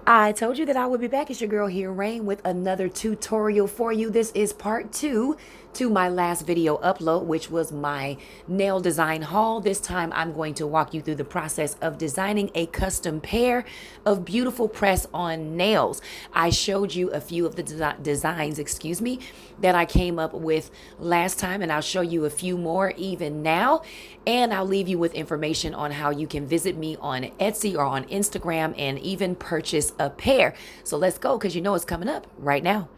I told you that I would be back. It's your girl here, Rein, with another tutorial for you. This is part 2 to my last video upload, which was my nail design haul. This time I'm going to walk you through the process of designing a custom pair of beautiful press-on nails. I showed you a few of the designs, that I came up with last time, and I'll show you a few more even now. And I'll leave you with information on how you can visit me on Etsy or on Instagram and even purchase a pair. So let's go, because you know it's coming up right now.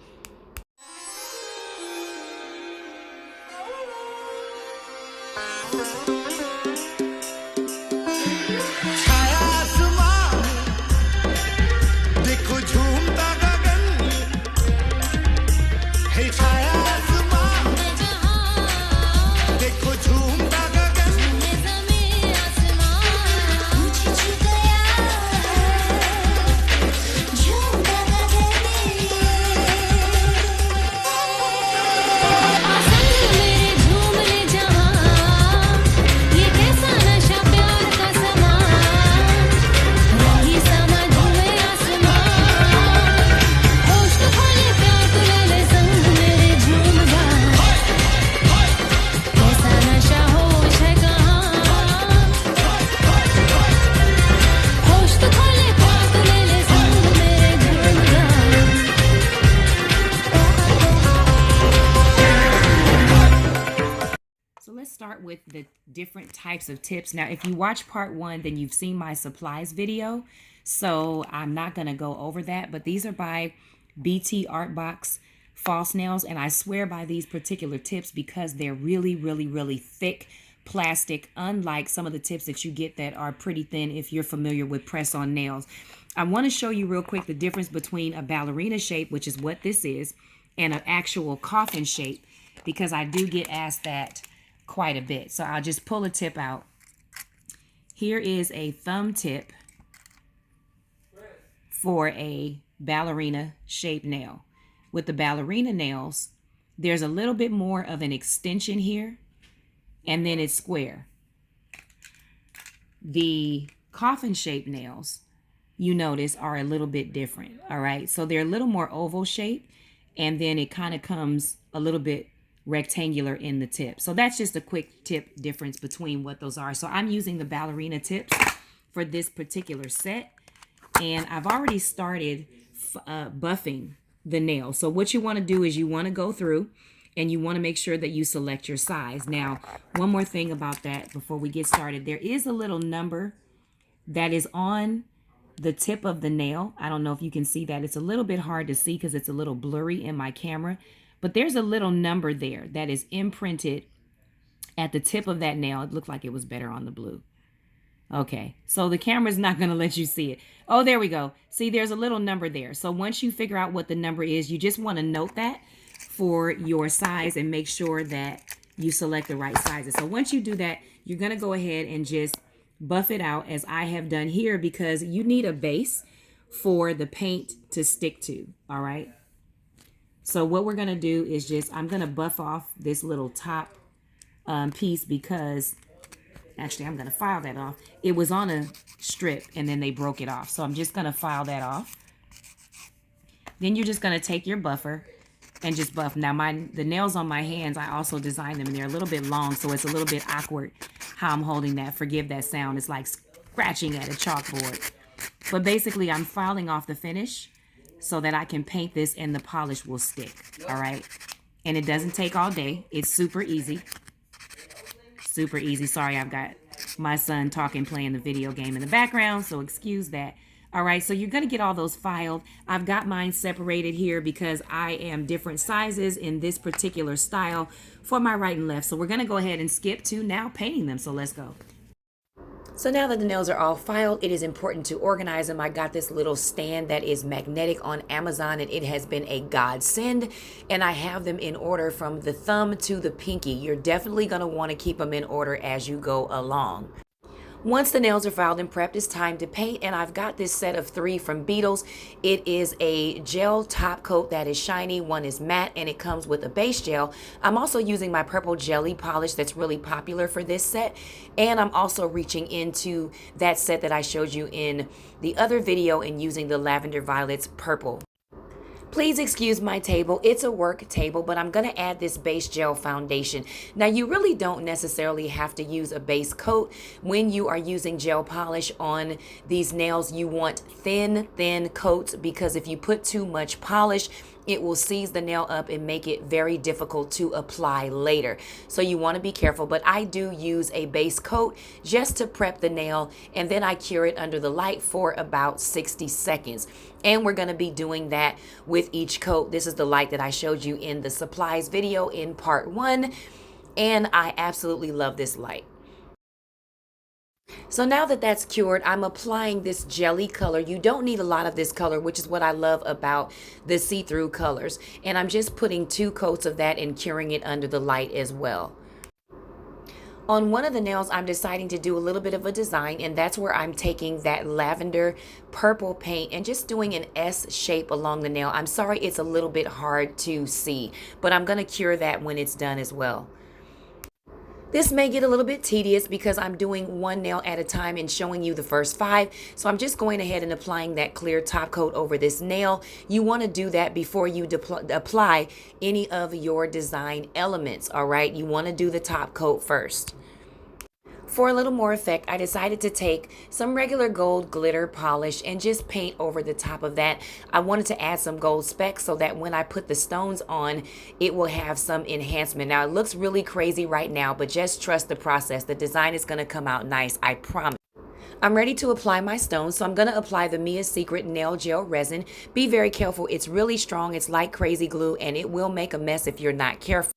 Start with the different types of tips. Now, if you watch part 1, then you've seen my supplies video, so I'm not going to go over that, but these are by BT Art Box false nails, and I swear by these particular tips because they're really thick plastic, unlike some of the tips that you get that are pretty thin if you're familiar with press-on nails. I want to show you real quick the difference between a ballerina shape, which is what this is, and an actual coffin shape, because I do get asked that quite a bit. So I'll just pull a tip out. Here is a thumb tip for a ballerina shaped nail. With the ballerina nails, there's a little bit more of an extension here, and then it's square. The coffin shaped nails, you notice, are a little bit different. All right, so they're a little more oval shaped, and then it kind of comes a little bit rectangular in the tip. So that's just a quick tip difference between what those are. So I'm using the ballerina tips for this particular set, and I've already started buffing the nail. So what you want to do is you want to go through and you want to make sure that you select your size. Now, one more thing about that before we get started, there is a little number that is on the tip of the nail. I don't know if you can see that. It's a little bit hard to see because it's a little blurry in my camera. But there's a little number there that is imprinted at the tip of that nail. It looked like it was better on the blue. Okay, so the camera's not going to let you see it. Oh, there we go. See, there's a little number there. So once you figure out what the number is, you just want to note that for your size and make sure that you select the right sizes. So once you do that, you're going to go ahead and just buff it out as I have done here, because you need a base for the paint to stick to, all right? So what we're going to do is I'm going to buff off this little top piece because, actually, I'm going to file that off. It was on a strip and then they broke it off. So I'm just going to file that off. Then you're just going to take your buffer and just buff. Now, the nails on my hands, I also designed them, and they're a little bit long, so it's a little bit awkward how I'm holding that. Forgive that sound. It's like scratching at a chalkboard. But basically, I'm filing off the finish so that I can paint this and the polish will stick, all right? And it doesn't take all day. It's super easy. Super easy. Sorry, I've got my son talking, playing the video game in the background, so excuse that. All right, so you're going to get all those filed. I've got mine separated here because I am different sizes in this particular style for my right and left. So we're going to go ahead and skip to now painting them, so let's go. So now that the nails are all filed, it is important to organize them. I got this little stand that is magnetic on Amazon, and it has been a godsend. And I have them in order from the thumb to the pinky. You're definitely going to want to keep them in order as you go along. Once the nails are filed and prepped, it's time to paint, and I've got this set of 3 from Beetles. It is a gel top coat that is shiny, one is matte, and it comes with a base gel. I'm also using my purple jelly polish that's really popular for this set, and I'm also reaching into that set that I showed you in the other video and using the Lavender Violets purple. Please excuse my table. It's a work table, but I'm going to add this base gel foundation. Now, you really don't necessarily have to use a base coat when you are using gel polish on these nails. You want thin coats, because if you put too much polish, it will seize the nail up and make it very difficult to apply later. So you want to be careful, but I do use a base coat just to prep the nail, and then I cure it under the light for about 60 seconds. And we're going to be doing that with each coat. This is the light that I showed you in the supplies video in part 1, and I absolutely love this light. So now that that's cured, I'm applying this jelly color. You don't need a lot of this color, which is what I love about the see-through colors. And I'm just putting 2 coats of that and curing it under the light as well. On one of the nails, I'm deciding to do a little bit of a design, and that's where I'm taking that lavender purple paint and just doing an S shape along the nail. I'm sorry it's a little bit hard to see, but I'm going to cure that when it's done as well. This may get a little bit tedious because I'm doing one nail at a time and showing you the first 5. So I'm just going ahead and applying that clear top coat over this nail. You want to do that before you apply any of your design elements, all right? You want to do the top coat first. For a little more effect, I decided to take some regular gold glitter polish and just paint over the top of that. I wanted to add some gold specks so that when I put the stones on, it will have some enhancement. Now, it looks really crazy right now, but just trust the process. The design is going to come out nice, I promise. I'm ready to apply my stones, so I'm going to apply the Mia's Secret Nail Gel Resin. Be very careful. It's really strong. It's like crazy glue, and it will make a mess if you're not careful.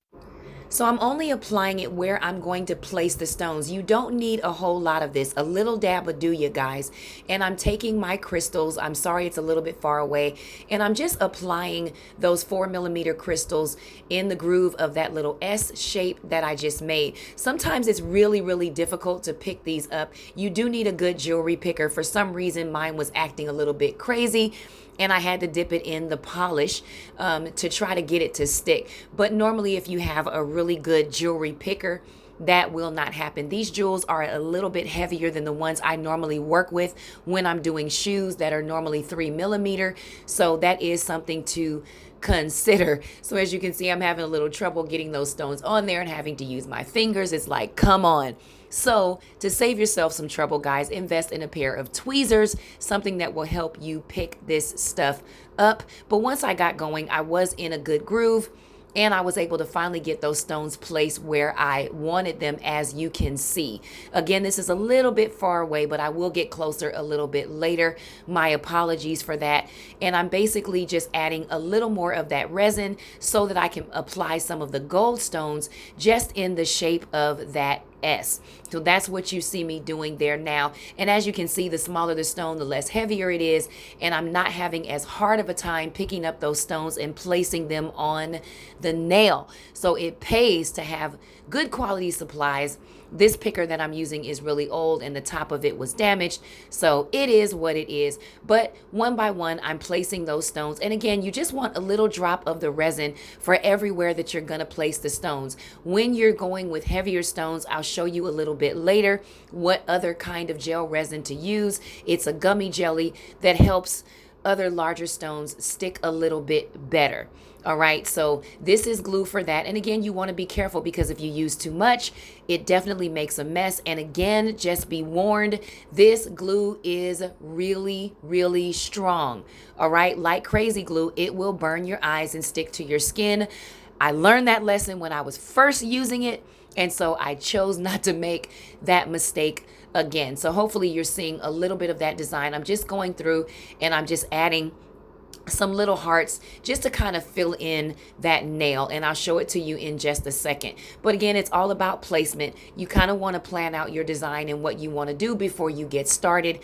So I'm only applying it where I'm going to place the stones. You don't need a whole lot of this. A little dab will do you guys. And I'm taking my crystals. I'm sorry it's a little bit far away. And I'm just applying those 4mm crystals in the groove of that little S shape that I just made. Sometimes it's really difficult to pick these up. You do need a good jewelry picker. For some reason, mine was acting a little bit crazy, and I had to dip it in the polish to try to get it to stick. But normally, if you have a really good jewelry picker, that will not happen. These jewels are a little bit heavier than the ones I normally work with when I'm doing shoes that are normally 3mm. So that is something to consider. So as you can see, I'm having a little trouble getting those stones on there and having to use my fingers. It's like, come on. So to save yourself some trouble, guys, invest in a pair of tweezers, something that will help you pick this stuff up. But once I got going, I was in a good groove, and I was able to finally get those stones placed where I wanted them, as you can see. Again, this is a little bit far away, but I will get closer a little bit later. My apologies for that. And I'm basically just adding a little more of that resin so that I can apply some of the gold stones just in the shape of that S. So that's what you see me doing there now. And as you can see, the smaller the stone, the less heavier it is. And I'm not having as hard of a time picking up those stones and placing them on the nail. So it pays to have good quality supplies. This picker that I'm using is really old and the top of it was damaged. So it is what it is. But one by one, I'm placing those stones. And again, you just want a little drop of the resin for everywhere that you're going to place the stones. When you're going with heavier stones, I'll show you a little bit later what other kind of gel resin to use. It's a gummy jelly that helps other larger stones stick a little bit better. All right, so this is glue for that. And again, you want to be careful because if you use too much, it definitely makes a mess. And again, just be warned, this glue is really strong. All right, like crazy glue, it will burn your eyes and stick to your skin. I learned that lesson when I was first using it, and so I chose not to make that mistake again. So hopefully you're seeing a little bit of that design. I'm just going through and I'm just adding some little hearts just to kind of fill in that nail, and I'll show it to you in just a second. But again, it's all about placement. You kind of want to plan out your design and what you want to do before you get started.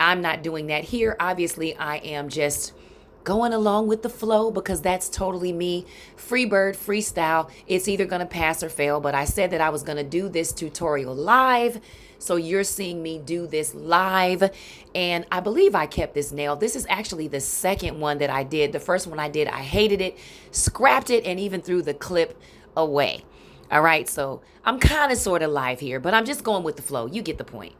I'm not doing that here. Obviously, I am just going along with the flow because that's totally me. Freebird, freestyle. It's either going to pass or fail, but I said that I was going to do this tutorial live. So you're seeing me do this live, and I believe I kept this nail. This is actually the second one that I did. The first one I did, I hated it, scrapped it, and even threw the clip away. All right, so I'm kind of sort of live here, but I'm just going with the flow. You get the point.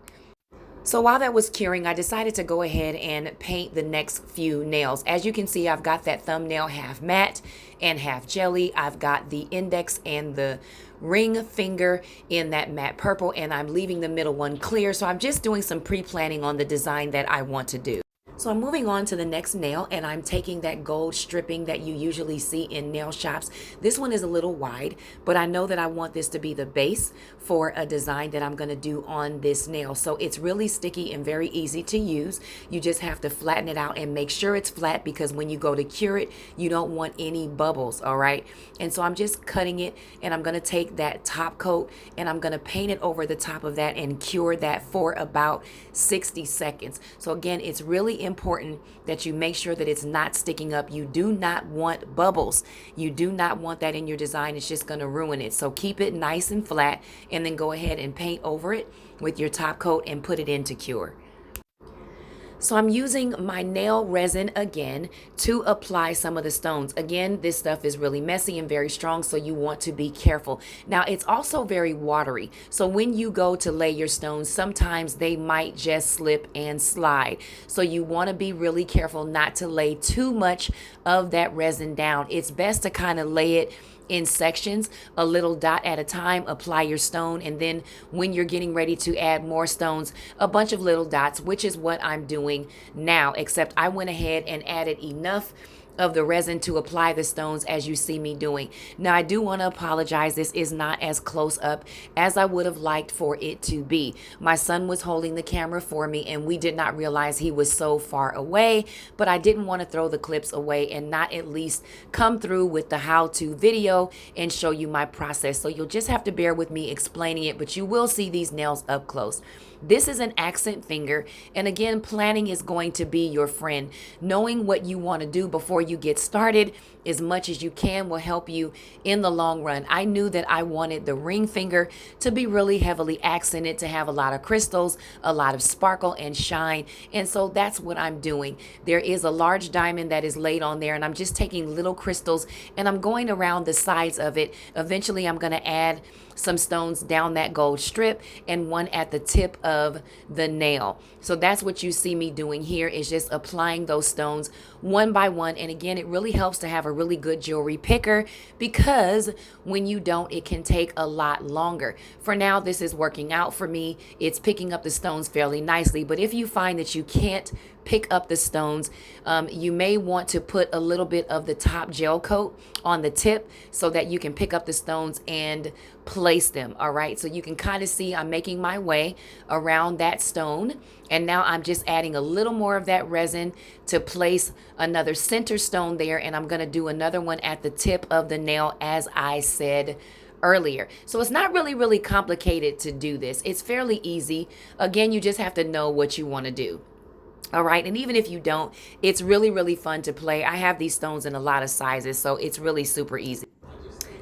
So while that was curing, I decided to go ahead and paint the next few nails. As you can see, I've got that thumbnail half matte and half jelly. I've got the index and the ring finger in that matte purple, and I'm leaving the middle one clear. So I'm just doing some pre-planning on the design that I want to do. So I'm moving on to the next nail, and I'm taking that gold stripping that you usually see in nail shops. This one is a little wide, but I know that I want this to be the base for a design that I'm going to do on this nail. So it's really sticky and very easy to use. You just have to flatten it out and make sure it's flat, because when you go to cure it, you don't want any bubbles, all right? And so I'm just cutting it, and I'm going to take that top coat and I'm going to paint it over the top of that and cure that for about 60 seconds. So again, it's really important that you make sure that it's not sticking up. You do not want bubbles. You do not want that in your design. It's just going to ruin it. So keep it nice and flat, and then go ahead and paint over it with your top coat and put it into cure. So I'm using my nail resin again to apply some of the stones. Again, this stuff is really messy and very strong, so you want to be careful. Now, it's also very watery. So when you go to lay your stones, sometimes they might just slip and slide. So you want to be really careful not to lay too much of that resin down. It's best to kind of lay it in sections, a little dot at a time. Apply your stone, and then when you're getting ready to add more stones, a bunch of little dots, which is what I'm doing now, except I went ahead and added enough of the resin to apply the stones as you see me doing. Now, I do want to apologize. This is not as close up as I would have liked for it to be. My son was holding the camera for me, and we did not realize he was so far away, but I didn't want to throw the clips away and not at least come through with the how-to video and show you my process. So you'll just have to bear with me explaining it, but you will see these nails up close. This is an accent finger, and again, planning is going to be your friend. Knowing what you want to do before you get started as much as you can will help you in the long run. I knew that I wanted the ring finger to be really heavily accented, to have a lot of crystals, a lot of sparkle and shine, and so that's what I'm doing. There is a large diamond that is laid on there, and I'm just taking little crystals and I'm going around the sides of it. Eventually, I'm going to add some stones down that gold strip and one at the tip of the nail. So that's what you see me doing here, is just applying those stones one by one. And again, it really helps to have a really good jewelry picker, because when you don't, it can take a lot longer. For now, this is working out for me. It's picking up the stones fairly nicely, but if you find that you can't pick up the stones, you may want to put a little bit of the top gel coat on the tip so that you can pick up the stones and place them. All right, so you can kind of see I'm making my way around that stone, and now I'm just adding a little more of that resin to place another center stone there, and I'm going to do another one at the tip of the nail, as I said earlier. So it's not really complicated to do this. It's fairly easy. Again, you just have to know what you want to do. All right, and even if you don't, it's really fun to play. I have these stones in a lot of sizes, so it's really super easy.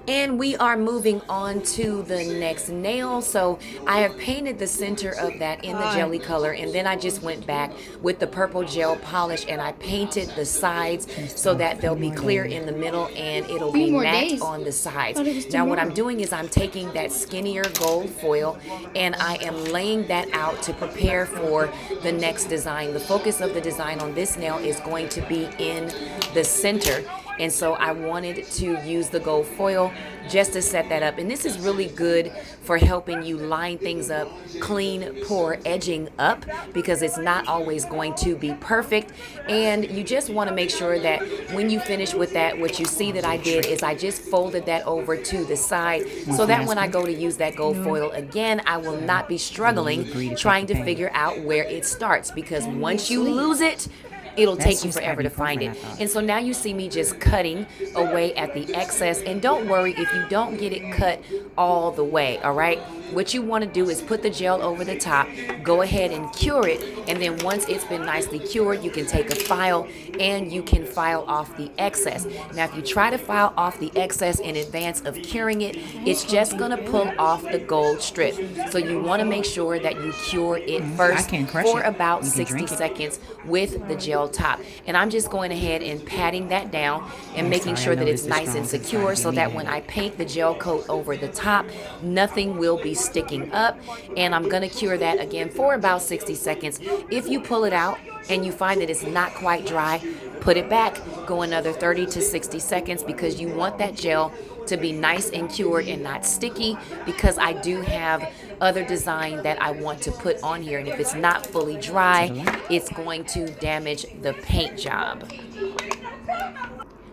And we are moving on to the next nail. So I have painted the center of that in the jelly color, and then I just went back with the purple gel polish and I painted the sides so that they'll be clear in the middle and it'll be matte on the sides. Now what I'm doing is I'm taking that skinnier gold foil and I am laying that out to prepare for the next design. The focus of the design on this nail is going to be in the center. And so I wanted to use the gold foil just to set that up. And this is really good for helping you line things up, clean, pour edging up, because it's not always going to be perfect. And you just want to make sure that when you finish with that, what you see that I did is I just folded that over to the side so that when I go to use that gold foil again, I will not be struggling trying to figure out where it starts, because once you lose it, it'll take you forever to find it. And so now you see me just cutting away at the excess. And don't worry if you don't get it cut all the way, all right? what you want to do is put the gel over the top, go ahead and cure it, and then once it's been nicely cured, you can take a file and you can file off the excess. Now, if you try to file off the excess in advance of curing it, it's just going to pull off the gold strip. So you want to make sure that you cure it first for about 60 seconds with the gel top. And I'm just going ahead and patting that down and making sure that it's nice and secure so that when I paint the gel coat over the top, nothing will be sticking up. And I'm going to cure that again for about 60 seconds. If you pull it out and you find that it's not quite dry, put it back, go another 30 to 60 seconds because you want that gel to be nice and cured and not sticky, because I do have other design that I want to put on here, and if it's not fully dry, it's going to damage the paint job.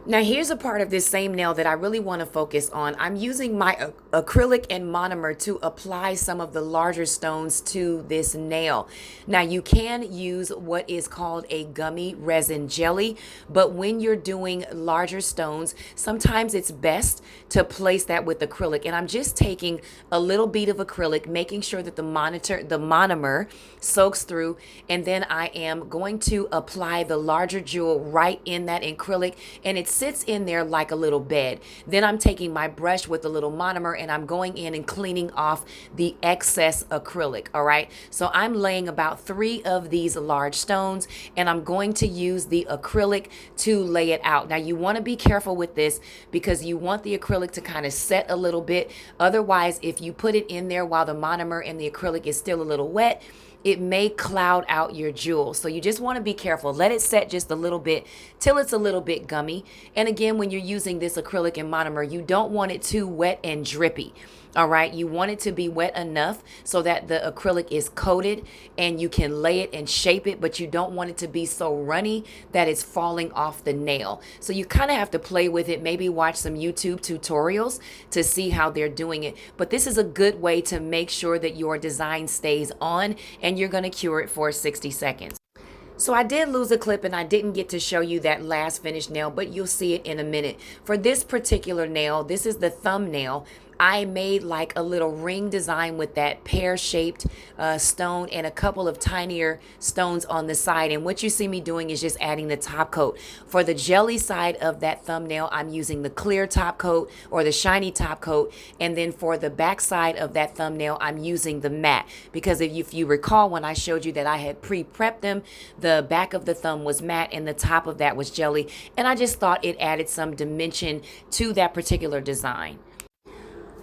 Now, here's a part of this same nail that I really want to focus on. I'm using my acrylic and monomer to apply some of the larger stones to this nail. Now, you can use what is called a gummy resin jelly, but when you're doing larger stones, sometimes it's best to place that with acrylic. And I'm just taking a little bead of acrylic, making sure that the monomer soaks through, and then I am going to apply the larger jewel right in that acrylic, and it sits in there like a little bed. Then I'm taking my brush with a little monomer and I'm going in and cleaning off the excess acrylic. All right, so I'm laying about 3 of these large stones, and I'm going to use the acrylic to lay it out. Now, you want to be careful with this because you want the acrylic to kind of set a little bit. Otherwise, if you put it in there while the monomer and the acrylic is still a little wet, it may cloud out your jewel. So you just want to be careful. Let it set just a little bit till it's a little bit gummy. And again, when you're using this acrylic and monomer, you don't want it too wet and drippy. All right, you want it to be wet enough so that the acrylic is coated and you can lay it and shape it, but you don't want it to be so runny that it's falling off the nail. So you kind of have to play with it, maybe watch some YouTube tutorials to see how they're doing it. But this is a good way to make sure that your design stays on, and you're going to cure it for 60 seconds. So I did lose a clip and I didn't get to show you that last finished nail, but you'll see it in a minute. For this particular nail, this is the thumbnail. I made like a little ring design with that pear-shaped stone and a couple of tinier stones on the side. And what you see me doing is just adding the top coat. For the jelly side of that thumbnail, I'm using the clear top coat or the shiny top coat. And then for the back side of that thumbnail, I'm using the matte. Because if you recall, when I showed you that I had pre-prepped them, the back of the thumb was matte and the top of that was jelly. And I just thought it added some dimension to that particular design.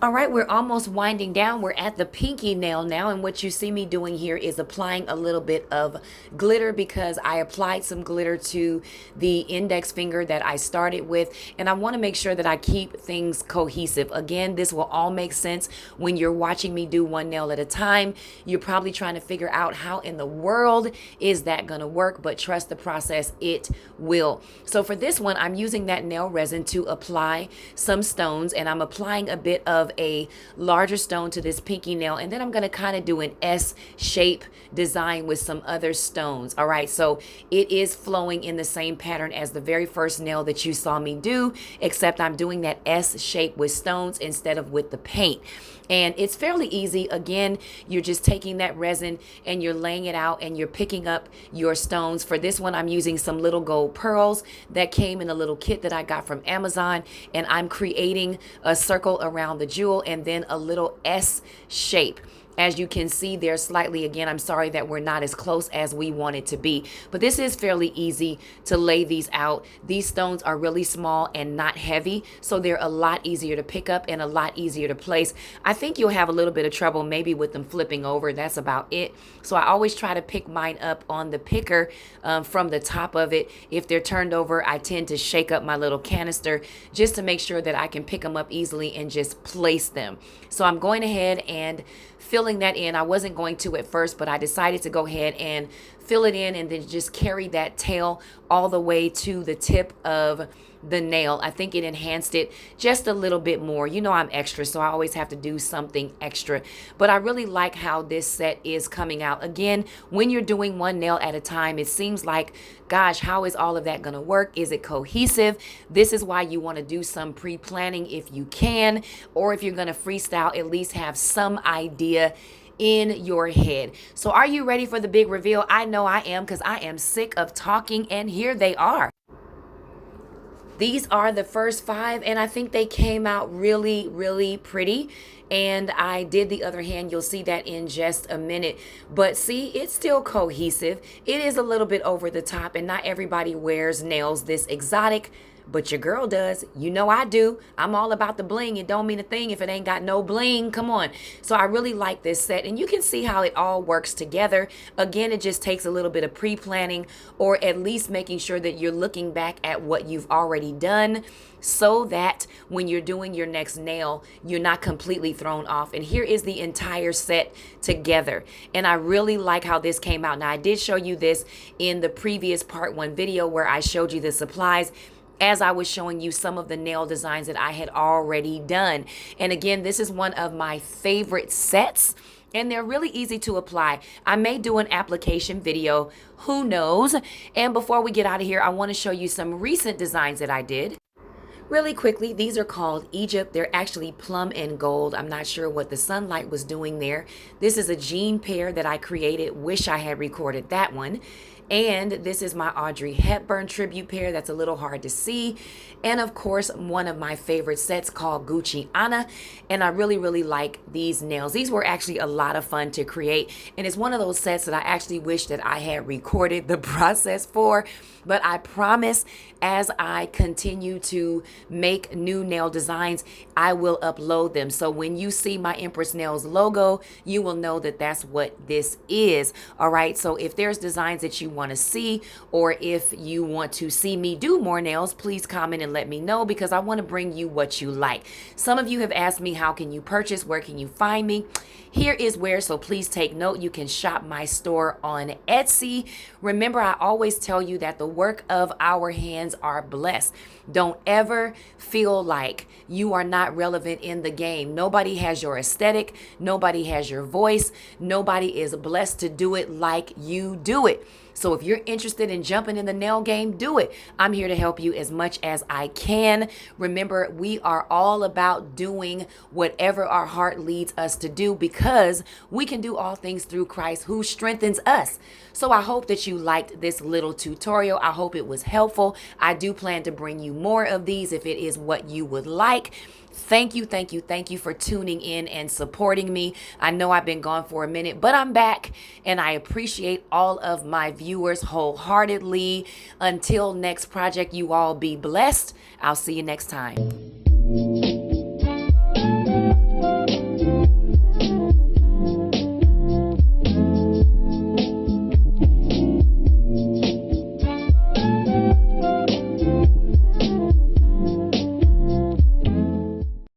All right, we're almost winding down. We're at the pinky nail now, and what you see me doing here is applying a little bit of glitter because I applied some glitter to the index finger that I started with, and I want to make sure that I keep things cohesive. Again, this will all make sense when you're watching me do one nail at a time. You're probably trying to figure out how in the world is that going to work, but trust the process, it will. So for this one, I'm using that nail resin to apply some stones, and I'm applying a bit of a larger stone to this pinky nail, and then I'm going to kind of do an S shape design with some other stones. All right, so it is flowing in the same pattern as the very first nail that you saw me do, except I'm doing that S shape with stones instead of with the paint. And it's fairly easy. Again, you're just taking that resin and you're laying it out and you're picking up your stones. For this one, I'm using some little gold pearls that came in a little kit that I got from Amazon, and I'm creating a circle around the jewel and then a little S shape. As you can see there slightly, again, I'm sorry that we're not as close as we want it to be, but this is fairly easy to lay these out. These stones are really small and not heavy, so they're a lot easier to pick up and a lot easier to place. I think you'll have a little bit of trouble maybe with them flipping over. That's about it. So I always try to pick mine up on the picker from the top of it. If they're turned over, I tend to shake up my little canister just to make sure that I can pick them up easily and just place them. So I'm going ahead and filling that in. I wasn't going to at first, but I decided to go ahead and fill it in and then just carry that tail all the way to the tip of the nail. I think it enhanced it just a little bit more. You know I'm extra, so I always have to do something extra. But I really like how this set is coming out. Again, when you're doing one nail at a time, it seems like, gosh, how is all of that going to work? Is it cohesive? This is why you want to do some pre-planning if you can, or if you're going to freestyle, at least have some idea in your head. So are you ready for the big reveal? I know I am, because I am sick of talking, and here they are. These are the first 5, and I think they came out really, really pretty. And I did the other hand. You'll see that in just a minute. But see, it's still cohesive. It is a little bit over the top, and not everybody wears nails this exotic, but your girl does. You know I do. I'm all about the bling. It don't mean a thing if it ain't got no bling. Come on. So I really like this set, and you can see how it all works together. Again, it just takes a little bit of pre-planning, or at least making sure that you're looking back at what you've already done, so that when you're doing your next nail, you're not completely thrown off. And here is the entire set together. And I really like how this came out. Now, I did show you this in the previous part 1 video where I showed you the supplies, as I was showing you some of the nail designs that I had already done. And again, this is one of my favorite sets, and they're really easy to apply. I may do an application video, who knows? And before we get out of here, I want to show you some recent designs that I did. Really quickly, these are called Egypt. They're actually plum and gold. I'm not sure what the sunlight was doing there. This is a jean pair that I created. Wish I had recorded that one. And this is my Audrey Hepburn tribute pair that's a little hard to see. And of course, one of my favorite sets called Gucci Anna. And I really, really like these nails. These were actually a lot of fun to create. And it's one of those sets that I actually wish that I had recorded the process for. But I promise, as I continue to make new nail designs, I will upload them. So when you see my Empress Nails logo, you will know that that's what this is. All right. So if there's designs that you want to see, or if you want to see me do more nails, please comment and let me know, because I want to bring you what you like. Some of you have asked me, how can you purchase? Where can you find me? Here is where, so please take note. You can shop my store on Etsy. Remember, I always tell you that the work of our hands are blessed. Don't ever feel like you are not relevant in the game. Nobody has your aesthetic. Nobody has your voice. Nobody is blessed to do it like you do it. So if you're interested in jumping in the nail game, do it. I'm here to help you as much as I can. Remember, we are all about doing whatever our heart leads us to do, because we can do all things through Christ who strengthens us. So I hope that you liked this little tutorial. I hope it was helpful. I do plan to bring you more of these if it is what you would like. Thank you, thank you, thank you for tuning in and supporting me. I know I've been gone for a minute, but I'm back, and I appreciate all of my viewers wholeheartedly. Until next project, you all be blessed. I'll see you next time.